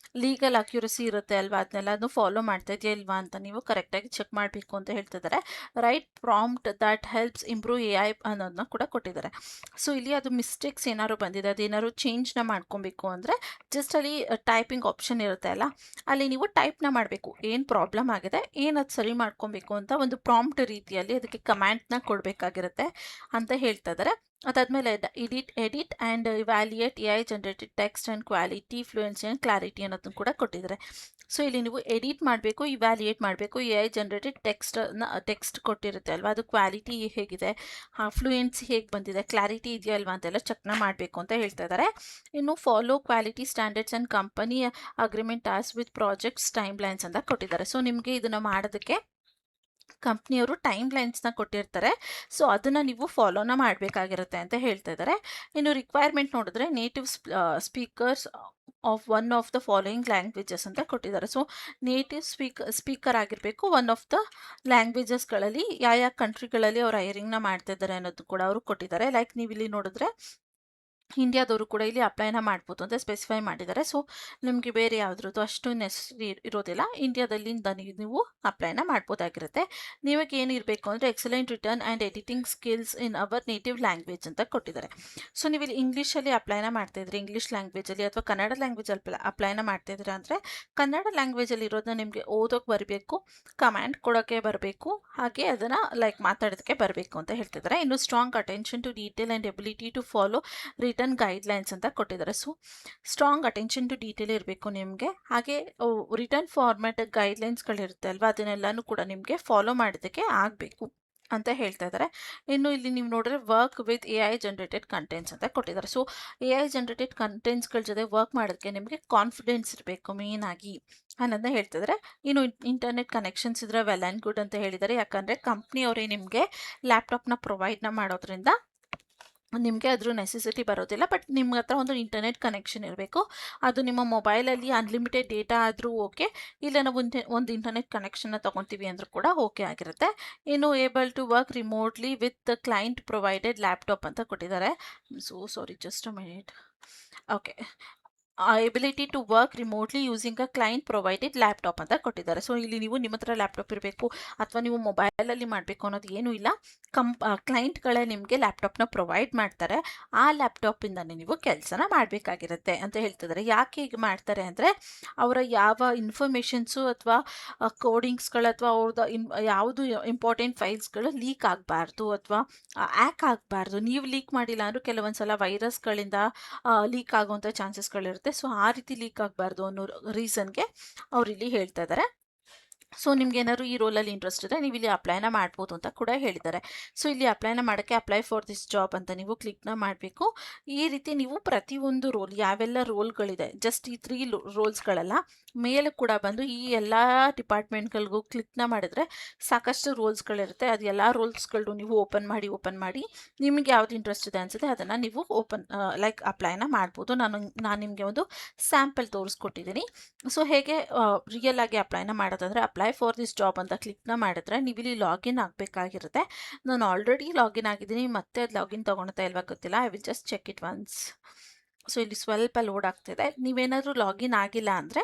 ಲೀಗಲ್ ಅಕ್ಯುರಸಿ ಇರುತ್ತೆ ಅಲ್ವಾ, ಅದನ್ನೆಲ್ಲನೂ ಫಾಲೋ ಮಾಡ್ತಾ ಇದೆಯಾ ಇಲ್ವಾ ಅಂತ ನೀವು ಕರೆಕ್ಟಾಗಿ ಚೆಕ್ ಮಾಡಬೇಕು ಅಂತ ಹೇಳ್ತಿದ್ದಾರೆ. Right prompt that helps improve A I ಅನ್ನೋದನ್ನ ಕೂಡ ಕೊಟ್ಟಿದ್ದಾರೆ. ಸೊ ಇಲ್ಲಿ ಅದು ಮಿಸ್ಟೇಕ್ಸ್ ಏನಾದ್ರು ಬಂದಿದೆ, ಅದೇನಾದ್ರು ಚೇಂಜ್ನ ಮಾಡ್ಕೊಬೇಕು ಅಂದರೆ ಜಸ್ಟ್ ಅಲ್ಲಿ ಟೈಪಿಂಗ್ ಆಪ್ಷನ್ ಇರುತ್ತೆ ಅಲ್ಲ, ಅಲ್ಲಿ ನೀವು ಟೈಪ್ನ ಮಾಡಬೇಕು, ಏನು ಪ್ರಾಬ್ಲಮ್ ಆಗಿದೆ, ಏನು ಅದು ಸರಿ ಮಾಡ್ಕೊಬೇಕು ಅಂತ ಒಂದು ಪ್ರಾಂಪ್ಟ್ ರೀತಿಯಲ್ಲಿ ಅದಕ್ಕೆ ಕಮ್ಯಾಂಡ್ನ ಕೊಡಬೇಕಾಗಿರುತ್ತೆ ಅಂತ ಹೇಳ್ತಾ ಇದ್ದಾರೆ. ಅದಾದಮೇಲೆ edit and evaluate A I generated text and quality, fluency and clarity ಅನ್ನೋದನ್ನು ಕೂಡ ಕೊಟ್ಟಿದ್ದಾರೆ. ಸೊ ಇಲ್ಲಿ ನೀವು ಎಡಿಟ್ ಮಾಡಬೇಕು, ಇವ್ಯಾಲ್ಯೂಯೇಟ್ ಮಾಡಬೇಕು, ಎ ಐ ಜನರೇಟೆಡ್ ಟೆಕ್ಸ್ಟ್ ಕೊಟ್ಟಿರುತ್ತೆ ಅಲ್ವಾ, ಅದು ಕ್ವಾಲಿಟಿ ಹೇಗಿದೆ, ಫ್ಲೂಯೆನ್ಸಿ ಹೇಗೆ ಬಂದಿದೆ, ಕ್ಲಾರಿಟಿ ಇದೆಯಾ ಅಲ್ವಾ ಅಂತೆಲ್ಲ ಚೆಕ್ನ ಮಾಡಬೇಕು ಅಂತ ಹೇಳ್ತಾ ಇದ್ದಾರೆ. ಇನ್ನು follow quality standards and company agreement as with projects time lines ಅಂತ ಕೊಟ್ಟಿದ್ದಾರೆ. ಸೊ ನಿಮಗೆ ಇದನ್ನು ಮಾಡೋದಕ್ಕೆ ಕಂಪ್ನಿಯವರು ಟೈಮ್ ಲೈನ್ಸ್ನ ಕೊಟ್ಟಿರ್ತಾರೆ, ಸೊ ಅದನ್ನು ನೀವು ಫಾಲೋನ ಮಾಡಬೇಕಾಗಿರುತ್ತೆ ಅಂತ ಹೇಳ್ತಾ ಇದ್ದಾರೆ. ಇನ್ನು ರಿಕ್ವೈರ್ಮೆಂಟ್ ನೋಡಿದ್ರೆ native speakers of one of the following languages ಅಂತ ಕೊಟ್ಟಿದ್ದಾರೆ. ಸೊ ನೇಟಿವ್ ಸ್ಪೀಕರ್ ಆಗಿರಬೇಕು ಒನ್ ಆಫ್ ದ ಲ್ಯಾಂಗ್ವೇಜಸ್ಗಳಲ್ಲಿ, ಯಾವ ಕಂಟ್ರಿಗಳಲ್ಲಿ ಅವ್ರು ಹೈರಿಂಗ್ನ ಮಾಡ್ತಾ ಇದ್ದಾರೆ ಅನ್ನೋದು ಕೂಡ ಅವರು ಕೊಟ್ಟಿದ್ದಾರೆ. ಲೈಕ್ ನೀವು ಇಲ್ಲಿ ನೋಡಿದ್ರೆ ಇಂಡಿಯಾದವರು ಕೂಡ ಇಲ್ಲಿ ಅಪ್ಲೈನ ಮಾಡ್ಬೋದು ಅಂತ ಸ್ಪೆಸಿಫೈ ಮಾಡಿದ್ದಾರೆ. ಸೊ ನಿಮಗೆ ಬೇರೆ ಯಾವುದ್ರದ್ದು ಅಷ್ಟು ನೆಸೆಸರಿ ಇರೋದಿಲ್ಲ, ಇಂಡಿಯಾದಲ್ಲಿಂದ ನೀವು ಅಪ್ಲೈನ ಮಾಡ್ಬೋದಾಗಿರುತ್ತೆ. ನಿಮಗೆ ಏನಿರಬೇಕು ಅಂದರೆ excellent written and editing skills in our native language ಅಂತ ಕೊಟ್ಟಿದ್ದಾರೆ. ಸೊ ನೀವು ಇಲ್ಲಿ ಇಂಗ್ಲೀಷಲ್ಲಿ ಅಪ್ಲೈನ ಮಾಡ್ತಾಯಿದ್ರಿ, ಇಂಗ್ಲೀಷ್ ಲ್ಯಾಂಗ್ವೇಜಲ್ಲಿ ಅಥವಾ ಕನ್ನಡ ಲ್ಯಾಂಗ್ವೇಜಲ್ಲಿ ಅಪ್ಲೈನ ಮಾಡ್ತಾಯಿದ್ದೀರಾ ಅಂದರೆ ಕನ್ನಡ ಲ್ಯಾಂಗ್ವೇಜಲ್ಲಿ ಇರೋದನ್ನ ನಿಮಗೆ ಓದೋಕ್ಕೆ ಬರಬೇಕು, ಕಮ್ಯಾಂಡ್ ಕೊಡೋಕ್ಕೆ ಬರಬೇಕು, ಹಾಗೆ ಅದನ್ನು ಲೈಕ್ ಮಾತಾಡೋದಕ್ಕೆ ಬರಬೇಕು ಅಂತ ಹೇಳ್ತಿದ್ದಾರೆ. ಇನ್ನು strong attention to detail and ability to follow written guidelines ಅಂತ ಕೊಟ್ಟಿದ್ದಾರೆ. So strong attention to detail ಇರಬೇಕು ನಿಮಗೆ, ಹಾಗೆ ರಿಟರ್ನ್ ಫಾರ್ಮ್ಯಾಟ್ ಗೈಡ್ಲೈನ್ಸ್ಗಳಿರುತ್ತೆ ಅಲ್ವಾ, ಅದನ್ನೆಲ್ಲನೂ ಕೂಡ ನಿಮಗೆ ಫಾಲೋ ಮಾಡೋದಕ್ಕೆ ಆಗಬೇಕು ಅಂತ ಹೇಳ್ತಾ ಇದ್ದಾರೆ. ಇನ್ನು ಇಲ್ಲಿ ನೀವು ನೋಡಿದ್ರೆ work with A I generated contents ಅಂತ ಕೊಟ್ಟಿದ್ದಾರೆ. ಸೊ ಎ ಐ ಜನರೇಟೆಡ್ ಕಂಟೆಂಟ್ಸ್ಗಳ ಜೊತೆ ವರ್ಕ್ ಮಾಡೋದಕ್ಕೆ ನಿಮಗೆ ಕಾನ್ಫಿಡೆನ್ಸ್ ಇರಬೇಕು ಮೇನ್ ಆಗಿ ಅನ್ನೋದನ್ನ ಹೇಳ್ತಿದ್ದಾರೆ. ಇನ್ನು ಇಂಟರ್ನೆಟ್ ಕನೆಕ್ಷನ್ಸ್ ಇದ್ರೆ ವೆಲ್ ಆ್ಯಂಡ್ ಗುಡ್ ಅಂತ ಹೇಳಿದ್ದಾರೆ, ಯಾಕಂದರೆ ಕಂಪ್ನಿಯವರೇ ನಿಮಗೆ ಲ್ಯಾಪ್ಟಾಪ್ನ ಪ್ರೊವೈಡ್ನ ಮಾಡೋದ್ರಿಂದ ನಿಮಗೆ ಅದ್ರ ನೆಸೆಸಿಟಿ ಬರೋದಿಲ್ಲ. ಬಟ್ ನಿಮ್ಮ ಹತ್ರ ಒಂದು ಇಂಟರ್ನೆಟ್ ಕನೆಕ್ಷನ್ ಇರಬೇಕು, ಅದು ನಿಮ್ಮ ಮೊಬೈಲಲ್ಲಿ ಅನ್ಲಿಮಿಟೆಡ್ ಡೇಟಾ ಆದರೂ ಓಕೆ, ಇಲ್ಲ ನಾವು ಒಂದು ಇಂಟರ್ನೆಟ್ ಕನೆಕ್ಷನ್ನ ತೊಗೊತೀವಿ ಅಂದರೂ ಕೂಡ ಓಕೆ ಆಗಿರುತ್ತೆ. ಇನ್ನು able to work remotely with the client provided laptop ಅಂತ ಕೊಟ್ಟಿದ್ದಾರೆ. So sorry, just a minute. Okay, ability to work remotely using a client provided laptop ಅಂತ ಕೊಟ್ಟಿದ್ದಾರೆ. ಸೊ ಇಲ್ಲಿ ನೀವು ನಿಮ್ಮ ಹತ್ರ ಲ್ಯಾಪ್ಟಾಪ್ ಇರಬೇಕು ಅಥವಾ ನೀವು ಮೊಬೈಲಲ್ಲಿ ಮಾಡಬೇಕು ಅನ್ನೋದು ಏನೂ ಇಲ್ಲ, ಕ್ಲೈಂಟ್ಗಳೇ ನಿಮಗೆ ಲ್ಯಾಪ್ಟಾಪ್ನ ಪ್ರೊವೈಡ್ ಮಾಡ್ತಾರೆ, ಆ ಲ್ಯಾಪ್ಟಾಪಿಂದನೇ ನೀವು ಕೆಲಸನ ಮಾಡಬೇಕಾಗಿರುತ್ತೆ ಅಂತ ಹೇಳ್ತಿದ್ದಾರೆ. ಯಾಕೆ ಹೀಗೆ ಮಾಡ್ತಾರೆ ಅಂದರೆ ಅವರ ಯಾವ ಇನ್ಫಾರ್ಮೇಷನ್ಸು ಅಥವಾ ಕೋಡಿಂಗ್ಸ್ಗಳು ಅಥವಾ ಅವ್ರದ್ದು ಯಾವುದು ಇಂಪಾರ್ಟೆಂಟ್ ಫೈಲ್ಸ್ಗಳು ಲೀಕ್ ಆಗಬಾರ್ದು ಅಥವಾ ಆ್ಯಕ್ ಆಗಬಾರ್ದು. ನೀವು ಲೀಕ್ ಮಾಡಿಲ್ಲ ಅಂದರೂ ಕೆಲವೊಂದು ಸಲ ವೈರಸ್ಗಳಿಂದ ಲೀಕ್ ಆಗುವಂಥ ಚಾನ್ಸಸ್ಗಳಿರುತ್ತೆ. ಸೊ ಆ ರೀತಿ ಲೀಕ್ ಆಗಬಾರ್ದು ಅನ್ನೋ ರೀಸನ್ಗೆ ಅವ್ರು ಇಲ್ಲಿ ಹೇಳ್ತಾ ಇದ್ದಾರೆ. ಸೊ ನಿಮ್ಗೆ ಏನಾದ್ರು ಈ ರೋಲಲ್ಲಿ ಇಂಟ್ರೆಸ್ಟ್ ಇದೆ, ನೀವು ಇಲ್ಲಿ ಅಪ್ಲೈನ ಮಾಡ್ಬೋದು ಅಂತ ಕೂಡ ಹೇಳಿದ್ದಾರೆ. ಸೊ ಇಲ್ಲಿ ಅಪ್ಲೈನ ಮಾಡೋಕ್ಕೆ ಅಪ್ಲೈ ಫಾರ್ ದಿಸ್ ಜಾಬ್ ಅಂತ ನೀವು ಕ್ಲಿಕ್ನ ಮಾಡಬೇಕು. ಈ ರೀತಿ ನೀವು ಪ್ರತಿಯೊಂದು ರೋಲ್, ಯಾವೆಲ್ಲ ರೋಲ್ಗಳಿದೆ, ಜಸ್ಟ್ ಈ 3 ರೋಲ್ಸ್ಗಳೆಲ್ಲ ಮೇಲೆ ಕೂಡ ಬಂದು ಈ ಎಲ್ಲ ಡಿಪಾರ್ಟ್ಮೆಂಟ್ಗಳಿಗೂ ಕ್ಲಿಕ್ನ ಮಾಡಿದ್ರೆ ಸಾಕಷ್ಟು ರೋಲ್ಸ್ಗಳಿರುತ್ತೆ. ಅದು ಎಲ್ಲ ರೋಲ್ಸ್ಗಳು ನೀವು ಓಪನ್ ಮಾಡಿ ನಿಮಗೆ ಯಾವ್ದು ಇಂಟ್ರೆಸ್ಟ್ ಇದೆ ಅನಿಸುತ್ತೆ ಅದನ್ನು ನೀವು ಲೈಕ್ ಅಪ್ಲೈನ ಮಾಡ್ಬೋದು. ನಾನು ನಿಮಗೆ ಒಂದು ಸ್ಯಾಂಪಲ್ ತೋರಿಸ್ಕೊಟ್ಟಿದ್ದೀನಿ. ಸೊ ಹೇಗೆ ರಿಯಲ್ ಆಗಿ ಅಪ್ಲೈನ ಮಾಡೋದಂದರೆ ಅಪ್ಲೈ ಫಾರ್ ದಿಸ್ ಜಾಬ್ ಅಂತ ಕ್ಲಿಕ್ನ ಮಾಡಿದ್ರೆ ನೀವು ಇಲ್ಲಿ ಲಾಗಿನ್ ಆಗಬೇಕಾಗಿರುತ್ತೆ. ನಾನು ಆಲ್ರೆಡಿ ಲಾಗಿನ್ ಆಗಿದ್ದೀನಿ, ಮತ್ತೆ ಅದು ಲಾಗಿನ್ ತೊಗೊಳ್ತಾ ಇಲ್ವಾ ಗೊತ್ತಿಲ್ಲ, I will just check it once. So ಇಲ್ಲಿ ಸ್ವಲ್ಪ ಲೋಡ್ ಆಗ್ತಿದೆ. ನೀವೇನಾದರೂ ಲಾಗಿನ್ ಆಗಿಲ್ಲ ಅಂದರೆ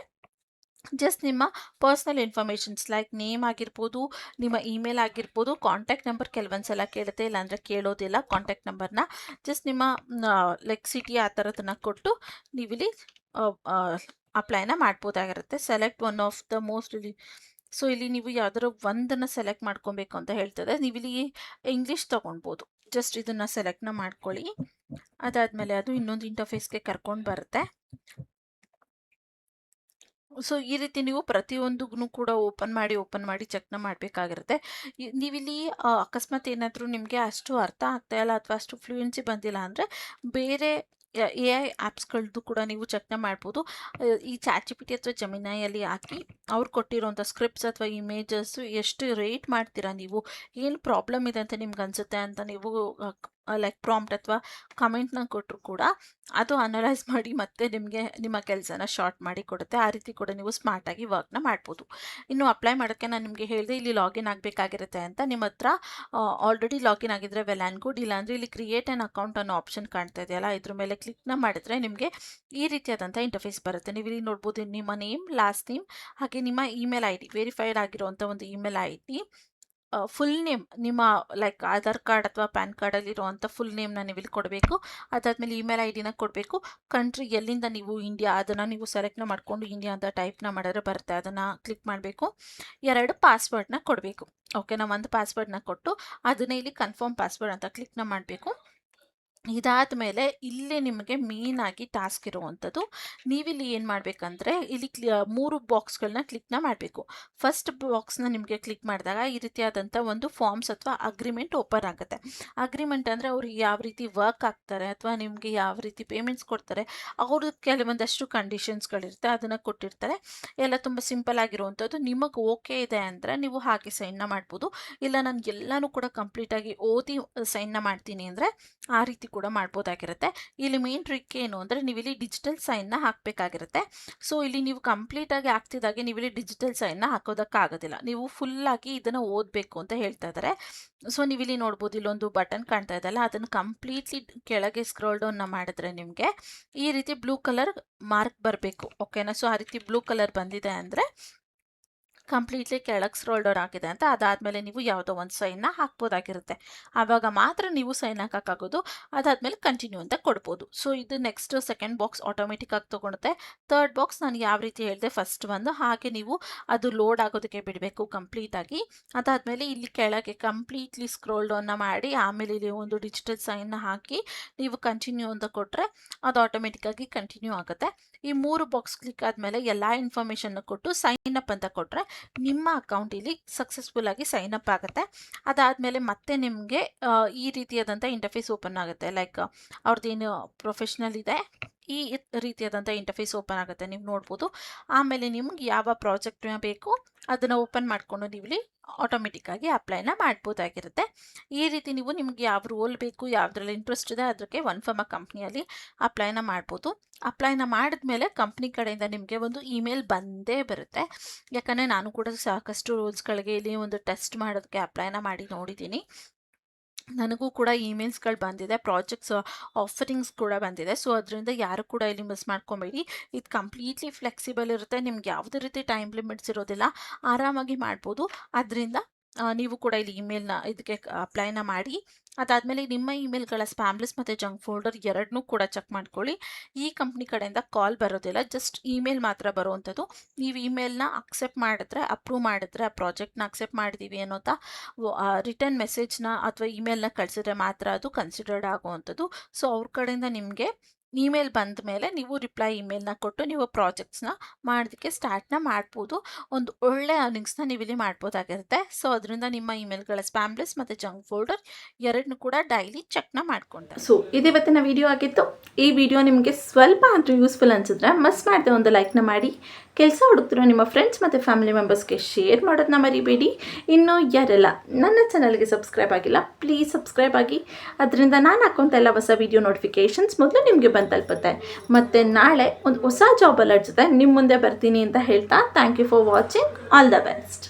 ಜಸ್ಟ್ ನಿಮ್ಮ ಪರ್ಸ್ನಲ್ ಇನ್ಫಾರ್ಮೇಷನ್ಸ್ ಲೈಕ್ ನೇಮ್ ಆಗಿರ್ಬೋದು, ನಿಮ್ಮ ಇಮೇಲ್ ಆಗಿರ್ಬೋದು, ಕಾಂಟ್ಯಾಕ್ಟ್ ನಂಬರ್ ಕೆಲವೊಂದು ಸಲ ಕೇಳುತ್ತೆ, ಇಲ್ಲಾಂದರೆ ಕೇಳೋದಿಲ್ಲ ಕಾಂಟ್ಯಾಕ್ಟ್ ನಂಬರ್ನ, ಜಸ್ಟ್ ನಿಮ್ಮ ಲೈಕ್ ಸಿಟಿ ಆ ಥರದನ್ನ ಕೊಟ್ಟು ನೀವಿಲ್ಲಿ ಅಪ್ಲೈನ ಮಾಡ್ಬೋದಾಗಿರುತ್ತೆ. Select one of the most ಇಲ್ಲಿ. ಸೊ ಇಲ್ಲಿ ನೀವು ಯಾವ್ದಾದ್ರು ಒಂದನ್ನು ಸೆಲೆಕ್ಟ್ ಮಾಡ್ಕೊಬೇಕು ಅಂತ ಹೇಳ್ತದೆ. ನೀವಿಲ್ಲಿ ಇಂಗ್ಲೀಷ್ ತೊಗೊಳ್ಬೋದು, ಜಸ್ಟ್ ಇದನ್ನು ಸೆಲೆಕ್ಟ್ನ ಮಾಡ್ಕೊಳ್ಳಿ. ಅದಾದಮೇಲೆ ಅದು ಇನ್ನೊಂದು ಇಂಟರ್ಫೇಸ್ಗೆ ಕರ್ಕೊಂಡು ಬರುತ್ತೆ. ಸೊ ಈ ರೀತಿ ನೀವು ಪ್ರತಿಯೊಂದೂ ಕೂಡ ಓಪನ್ ಮಾಡಿ ಚೆಕ್ನ ಮಾಡಬೇಕಾಗಿರುತ್ತೆ. ನೀವಿಲ್ಲಿ ಅಕಸ್ಮಾತ್ ಏನಾದರೂ ನಿಮಗೆ ಅಷ್ಟು ಅರ್ಥ ಆಗ್ತಾ ಇಲ್ಲ ಅಥವಾ ಅಷ್ಟು ಫ್ಲೂಯೆನ್ಸಿ ಬಂದಿಲ್ಲ ಅಂದರೆ ಬೇರೆ ಎ ಐ ಆ್ಯಪ್ಸ್ಗಳದ್ದು ಕೂಡ ನೀವು ಚೆಕ್ನ ಮಾಡ್ಬೋದು. ಈ ChatGPT ಅಥವಾ ಜೆಮಿನೈಯಲ್ಲಿ ಹಾಕಿ ಅವ್ರು ಕೊಟ್ಟಿರೋಂಥ ಸ್ಕ್ರಿಪ್ಟ್ಸ್ ಅಥವಾ ಇಮೇಜಸ್ಸು ಎಷ್ಟು ರೇಟ್ ಮಾಡ್ತೀರಾ ನೀವು, ಏನು ಪ್ರಾಬ್ಲಮ್ ಇದೆ ಅಂತ ನಿಮ್ಗೆ ಅನಿಸುತ್ತೆ ಅಂತ ನೀವು ಲೈಕ್ ಪ್ರಾಂಪ್ಟ್ ಅಥವಾ ಕಮೆಂಟ್ನ ಕೊಟ್ಟರು ಕೂಡ ಅದು ಅನಲೈಸ್ ಮಾಡಿ ಮತ್ತೆ ನಿಮಗೆ ನಿಮ್ಮ ಕೆಲಸನ ಶಾರ್ಟ್ ಮಾಡಿ ಕೊಡುತ್ತೆ. ಆ ರೀತಿ ಕೂಡ ನೀವು ಸ್ಮಾರ್ಟಾಗಿ ವರ್ಕ್ನ ಮಾಡ್ಬೋದು. ಇನ್ನು ಅಪ್ಲೈ ಮಾಡೋಕ್ಕೆ ನಾನು ನಿಮಗೆ ಹೇಳಿದೆ ಇಲ್ಲಿ ಲಾಗಿನ್ ಆಗಬೇಕಾಗಿರುತ್ತೆ ಅಂತ. ನಿಮ್ಮ ಹತ್ರ ಆಲ್ರೆಡಿ ಲಾಗಿನ್ ಆಗಿದ್ರೆ ವೆಲ್ ಆ್ಯಂಡ್ ಗುಡ್. ಇಲ್ಲಾಂದರೆ ಇಲ್ಲಿ ಕ್ರಿಯೇಟ್ ಆನ್ ಅಕೌಂಟ್ ಅನ್ನೋ ಆಪ್ಷನ್ ಕಾಣ್ತಾ ಇದೆಯಲ್ಲ, ಇದ್ರ ಮೇಲೆ ಕ್ಲಿಕ್ನ ಮಾಡಿದ್ರೆ ನಿಮಗೆ ಈ ರೀತಿಯಾದಂಥ ಇಂಟರ್ಫೇಸ್ ಬರುತ್ತೆ. ನೀವು ಇಲ್ಲಿ ನೋಡ್ಬೋದು ನಿಮ್ಮ ನೇಮ್, ಲಾಸ್ಟ್ ನೇಮ್, ಹಾಗೆ ನಿಮ್ಮ ಇಮೇಲ್ ಐ ಡಿ, ವೆರಿಫೈಡ್ ಆಗಿರುವಂಥ ಒಂದು email I D, full name, ನಿಮ್ಮ ಲೈಕ್ ಆಧಾರ್ ಕಾರ್ಡ್ ಅಥವಾ ಪ್ಯಾನ್ ಕಾರ್ಡಲ್ಲಿರುವಂಥ ಫುಲ್ ನೇಮ್ನ ನೀವು ಇಲ್ಲಿ ಕೊಡಬೇಕು. ಅದಾದಮೇಲೆ ಇಮೇಲ್ ಐ ಡಿನ ಕೊಡಬೇಕು. ಕಂಟ್ರಿ ಎಲ್ಲಿಂದ ನೀವು ಇಂಡಿಯಾ ಅದನ್ನು ನೀವು ಸೆಲೆಕ್ಟ್ನ ಮಾಡಿಕೊಂಡು ಇಂಡಿಯಾ ಅಂತ ಟೈಪ್ನ ಮಾಡಿದ್ರೆ ಬರುತ್ತೆ, ಅದನ್ನು ಕ್ಲಿಕ್ ಮಾಡಬೇಕು. 2 ಪಾಸ್ವರ್ಡ್ನ ಕೊಡಬೇಕು. ಓಕೆನಾ, ಒಂದು ಪಾಸ್ವರ್ಡ್ನ ಕೊಟ್ಟು ಅದನ್ನೇ ಇಲ್ಲಿ ಕನ್ಫರ್ಮ್ ಪಾಸ್ವರ್ಡ್ ಅಂತ ಕ್ಲಿಕ್ನ ಮಾಡಬೇಕು. ಇದಾದ ಮೇಲೆ ಇಲ್ಲಿ ನಿಮಗೆ ಮೇಯ್ನಾಗಿ ಟಾಸ್ಕ್ ಇರುವಂಥದ್ದು, ನೀವಿಲ್ಲಿ ಏನು ಮಾಡಬೇಕಂದ್ರೆ ಇಲ್ಲಿ 3 ಬಾಕ್ಸ್ಗಳನ್ನ ಕ್ಲಿಕ್ನ ಮಾಡಬೇಕು. ಫಸ್ಟ್ ಬಾಕ್ಸ್ನ ನಿಮಗೆ ಕ್ಲಿಕ್ ಮಾಡಿದಾಗ ಈ ರೀತಿಯಾದಂಥ ಒಂದು ಫಾರ್ಮ್ಸ್ ಅಥವಾ ಅಗ್ರಿಮೆಂಟ್ ಓಪನ್ ಆಗುತ್ತೆ. ಅಗ್ರಿಮೆಂಟ್ ಅಂದರೆ ಅವರು ಯಾವ ರೀತಿ ವರ್ಕ್ ಆಗ್ತಾರೆ ಅಥವಾ ನಿಮಗೆ ಯಾವ ರೀತಿ ಪೇಮೆಂಟ್ಸ್ ಕೊಡ್ತಾರೆ, ಅವರು ಕೆಲವೊಂದಷ್ಟು ಕಂಡೀಷನ್ಸ್ಗಳಿರುತ್ತೆ, ಅದನ್ನು ಕೊಟ್ಟಿರ್ತಾರೆ. ಎಲ್ಲ ತುಂಬ ಸಿಂಪಲ್ ಆಗಿರುವಂಥದ್ದು. ನಿಮಗೆ ಓಕೆ ಇದೆ ಅಂದರೆ ನೀವು ಹಾಗೆ ಸೈನ್ನ ಮಾಡ್ಬೋದು. ಇಲ್ಲ ನಾನು ಎಲ್ಲನೂ ಕೂಡ ಕಂಪ್ಲೀಟಾಗಿ ಓದಿ ಸೈನ್ನ ಮಾಡ್ತೀನಿ ಅಂದರೆ ಆ ರೀತಿ ಕೂಡ ಮಾಡ್ಬೋದಾಗಿರುತ್ತೆ. ಇಲ್ಲಿ ಮೇನ್ ಟ್ರಿಕ್ ಏನು ಅಂದರೆ ನೀವು ಇಲ್ಲಿ ಡಿಜಿಟಲ್ ಸೈನ್ನ ಹಾಕಬೇಕಾಗಿರುತ್ತೆ. ಸೊ ಇಲ್ಲಿ ನೀವು ಕಂಪ್ಲೀಟಾಗಿ ಆಗ್ತಿದ್ದಾಗೆ ನೀವು ಇಲ್ಲಿ ಡಿಜಿಟಲ್ ಸೈನ್ನ ಹಾಕೋದಕ್ಕಾಗೋದಿಲ್ಲ, ನೀವು ಫುಲ್ಲಾಗಿ ಇದನ್ನು ಓದಬೇಕು ಅಂತ ಹೇಳ್ತಾ ಇದ್ದಾರೆ. ಸೊ ನೀವಿಲ್ಲಿ ನೋಡ್ಬೋದು ಇಲ್ಲೊಂದು ಬಟನ್ ಕಾಣ್ತಾ ಇದೆಯಲ್ಲ, ಅದನ್ನು ಕಂಪ್ಲೀಟ್ಲಿ ಕೆಳಗೆ ಸ್ಕ್ರೋಲ್ ಡೌನ್ನ ಮಾಡಿದ್ರೆ ನಿಮಗೆ ಈ ರೀತಿ ಬ್ಲೂ ಕಲರ್ ಮಾರ್ಕ್ ಬರಬೇಕು. ಓಕೆನಾ, ಸೊ ಆ ರೀತಿ ಬ್ಲೂ ಕಲರ್ ಬಂದಿದೆ ಅಂದರೆ ಕಂಪ್ಲೀಟ್ಲಿ ಕೆಳಗೆ ಸ್ಕ್ರೋಲ್ ಡೌನ್ ಆಗಿದೆ ಅಂತ. ಅದಾದಮೇಲೆ ನೀವು ಯಾವುದೋ ಒಂದು ಸೈನ್ನ ಹಾಕ್ಬೋದಾಗಿರುತ್ತೆ, ಆವಾಗ ಮಾತ್ರ ನೀವು ಸೈನ್ ಹಾಕೋಕ್ಕಾಗೋದು. ಅದಾದಮೇಲೆ ಕಂಟಿನ್ಯೂ ಅಂತ ಕೊಡ್ಬೋದು. ಸೊ ಇದು ನೆಕ್ಸ್ಟ್ ಸೆಕೆಂಡ್ ಬಾಕ್ಸ್ ಆಟೋಮೆಟಿಕ್ ಆಗಿ ತೊಗೊಳುತ್ತೆ. ಥರ್ಡ್ ಬಾಕ್ಸ್ ನಾನು ಯಾವ ರೀತಿ ಹೇಳಿದೆ ಫಸ್ಟ್ ಒಂದು ಹಾಗೆ ನೀವು ಅದು ಲೋಡ್ ಆಗೋದಕ್ಕೆ ಬಿಡಬೇಕು ಕಂಪ್ಲೀಟಾಗಿ. ಅದಾದಮೇಲೆ ಇಲ್ಲಿ ಕೆಳಗೆ ಕಂಪ್ಲೀಟ್ಲಿ ಸ್ಕ್ರೋಲ್ ಡೌನ್ನ ಮಾಡಿ ಆಮೇಲೆ ಇಲ್ಲಿ ಒಂದು ಡಿಜಿಟಲ್ ಸೈನ್ನ ಹಾಕಿ ನೀವು ಕಂಟಿನ್ಯೂ ಅಂತ ಕೊಟ್ಟರೆ ಅದು ಆಟೋಮೆಟಿಕ್ಕಾಗಿ ಕಂಟಿನ್ಯೂ ಆಗುತ್ತೆ. ಈ 3 ಬಾಕ್ಸ್ ಕ್ಲಿಕ್ ಆದಮೇಲೆ ಎಲ್ಲ ಇನ್ಫಾರ್ಮೇಷನ್ನ ಕೊಟ್ಟು ಸೈನ್ ಅಪ್ ಅಂತ ಕೊಟ್ಟರೆ ನಿಮ್ಮ ಅಕೌಂಟ್ ಇಲ್ಲಿ ಸಕ್ಸಸ್ಫುಲ್ ಆಗಿ ಸೈನ್ ಅಪ್ ಆಗುತ್ತೆ. ಅದಾದಮೇಲೆ ಮತ್ತೆ ನಿಮಗೆ ಈ ರೀತಿಯಾದಂಥ ಇಂಟರ್ಫೇಸ್ ಓಪನ್ ಆಗುತ್ತೆ. ಲೈಕ್ ಅವ್ರದ್ದೇನು ಪ್ರೊಫೆಷ್ನಲ್ ಇದೆ ಈ ರೀತಿಯಾದಂಥ ಇಂಟರ್ಫೇಸ್ ಓಪನ್ ಆಗುತ್ತೆ, ನೀವು ನೋಡ್ಬೋದು. ಆಮೇಲೆ ನಿಮ್ಗೆ ಯಾವ ಪ್ರಾಜೆಕ್ಟ್ ಬೇಕು ಅದನ್ನು ಓಪನ್ ಮಾಡಿಕೊಂಡು ನೀವು ಇಲ್ಲಿ ಆಟೋಮೆಟಿಕ್ಕಾಗಿ ಅಪ್ಲೈನ ಮಾಡ್ಬೋದಾಗಿರುತ್ತೆ. ಈ ರೀತಿ ನೀವು ನಿಮ್ಗೆ ಯಾವ ರೋಲ್ ಬೇಕು, ಯಾವುದ್ರಲ್ಲಿ ಇಂಟ್ರೆಸ್ಟ್ ಇದೆ ಅದಕ್ಕೆ ಒನ್ ಫಾರ್ಮ್ ಕಂಪ್ನಿಯಲ್ಲಿ ಅಪ್ಲೈನ ಮಾಡ್ಬೋದು. ಅಪ್ಲೈನ ಮಾಡಿದ್ಮೇಲೆ ಕಂಪ್ನಿ ಕಡೆಯಿಂದ ನಿಮಗೆ ಒಂದು ಇಮೇಲ್ ಬಂದೇ ಬರುತ್ತೆ. ಯಾಕಂದರೆ ನಾನು ಕೂಡ ಸಾಕಷ್ಟು ರೋಲ್ಸ್ಗಳಿಗೆ ಇಲ್ಲಿ ಒಂದು ಟೆಸ್ಟ್ ಮಾಡೋದಕ್ಕೆ ಅಪ್ಲೈನ ಮಾಡಿ ನೋಡಿದ್ದೀನಿ. ನನಗೂ ಕೂಡ ಇಮೇಲ್ಸ್ಗಳು ಬಂದಿದೆ, ಪ್ರಾಜೆಕ್ಟ್ಸ್ ಆಫರಿಂಗ್ಸ್ ಕೂಡ ಬಂದಿದೆ. ಸೊ ಅದರಿಂದ ಯಾರು ಕೂಡ ಇಲ್ಲಿ ಮಿಸ್ ಮಾಡ್ಕೊಬೇಡಿ. ಇದು ಕಂಪ್ಲೀಟ್ಲಿ ಫ್ಲೆಕ್ಸಿಬಲ್ ಇರುತ್ತೆ, ನಿಮ್ಗೆ ಯಾವುದೇ ರೀತಿ ಟೈಮ್ ಲಿಮಿಟ್ಸ್ ಇರೋದಿಲ್ಲ, ಆರಾಮಾಗಿ ಮಾಡ್ಬೋದು. ಅದರಿಂದ ನೀವು ಕೂಡ ಇಲ್ಲಿ ಇಮೇಲ್ನ ಇದಕ್ಕೆ ಅಪ್ಲೈನ ಮಾಡಿ. ಅದಾದಮೇಲೆ ನಿಮ್ಮ ಇಮೇಲ್ಗಳ ಸ್ಪ್ಯಾಮ್ ಲಿಸ್ಟ್ ಮತ್ತು ಜಂಕ್ ಫೋಲ್ಡರ್ ಎರಡನ್ನೂ ಕೂಡ ಚೆಕ್ ಮಾಡ್ಕೊಳ್ಳಿ. ಈ ಕಂಪ್ನಿ ಕಡೆಯಿಂದ ಕಾಲ್ ಬರೋದಿಲ್ಲ, ಜಸ್ಟ್ ಇಮೇಲ್ ಮಾತ್ರ ಬರುವಂಥದ್ದು. ನೀವು ಇಮೇಲ್ನ ಅಕ್ಸೆಪ್ಟ್ ಮಾಡಿದ್ರೆ, ಅಪ್ರೂವ್ ಮಾಡಿದ್ರೆ, ಆ ಪ್ರಾಜೆಕ್ಟ್ನ ಅಕ್ಸೆಪ್ಟ್ ಮಾಡಿದ್ದೀವಿ ಅನ್ನೋಂಥ ರಿಟರ್ನ್ ಮೆಸೇಜ್ನ ಅಥವಾ ಇಮೇಲ್ನ ಕಳಿಸಿದ್ರೆ ಮಾತ್ರ ಅದು ಕನ್ಸಿಡರ್ಡ್ ಆಗುವಂಥದ್ದು. ಸೊ ಅವ್ರ ಕಡೆಯಿಂದ ನಿಮಗೆ ಇಮೇಲ್ ಬಂದ ಮೇಲೆ ನೀವು ರಿಪ್ಲೈ ಇಮೇಲ್ನ ಕೊಟ್ಟು ನೀವು ಪ್ರಾಜೆಕ್ಟ್ಸ್ನ ಮಾಡೋದಕ್ಕೆ ಸ್ಟಾರ್ಟ್ನ ಮಾಡ್ಬೋದು. ಒಂದು ಒಳ್ಳೆ ಅರ್ನಿಂಗ್ಸ್ನ ನೀವು ಇಲ್ಲಿ ಮಾಡ್ಬೋದಾಗಿರುತ್ತೆ. ಸೊ ಅದರಿಂದ ನಿಮ್ಮ ಇಮೇಲ್ಗಳ ಸ್ಪ್ಯಾಮ್ ಲಿಸ್ಟ್ ಮತ್ತು ಜಂಕ್ ಫೋಲ್ಡರ್ ಎರಡನ್ನೂ ಕೂಡ ಡೈಲಿ ಚೆಕ್ನ ಮಾಡ್ಕೊಂಡೆ. ಸೊ ಇವತ್ತಿನ ವಿಡಿಯೋ ಆಗಿತ್ತು. ಈ ವಿಡಿಯೋ ನಿಮಗೆ ಸ್ವಲ್ಪ ಆದರೂ ಯೂಸ್ಫುಲ್ ಅನಿಸಿದ್ರೆ ಮಸ್ಟ್ ಮಾಡದೆ ಒಂದು ಲೈಕ್ನ ಮಾಡಿ. ಕೆಲಸ ಹುಡುಕ್ತಿರೋ ನಿಮ್ಮ ಫ್ರೆಂಡ್ಸ್ ಮತ್ತು ಫ್ಯಾಮಿಲಿ ಮೆಂಬರ್ಸ್ಗೆ ಶೇರ್ ಮಾಡೋದನ್ನ ಮರಿಬೇಡಿ. ಇನ್ನು ಯಾರೆಲ್ಲ ನನ್ನ ಚಾನಲ್ಗೆ ಸಬ್ಸ್ಕ್ರೈಬ್ ಆಗಿಲ್ಲ ಪ್ಲೀಸ್ ಸಬ್ಸ್ಕ್ರೈಬ್ ಆಗಿ. ಅದರಿಂದ ನಾನು ಹಾಕೋಂಥ ಎಲ್ಲ ಹೊಸ ವಿಡಿಯೋ ನೋಟಿಫಿಕೇಷನ್ಸ್ ಮೊದಲು ನಿಮಗೆ ಬಂದು ತಲುಪುತ್ತೆ. ಮತ್ತು ನಾಳೆ ಒಂದು ಹೊಸ ಜಾಬ್ ಅಲರ್ಟ್ ಜೊತೆ ನಿಮ್ಮ ಮುಂದೆ ಬರ್ತೀನಿ ಅಂತ ಹೇಳ್ತಾ thank you for watching. All the best.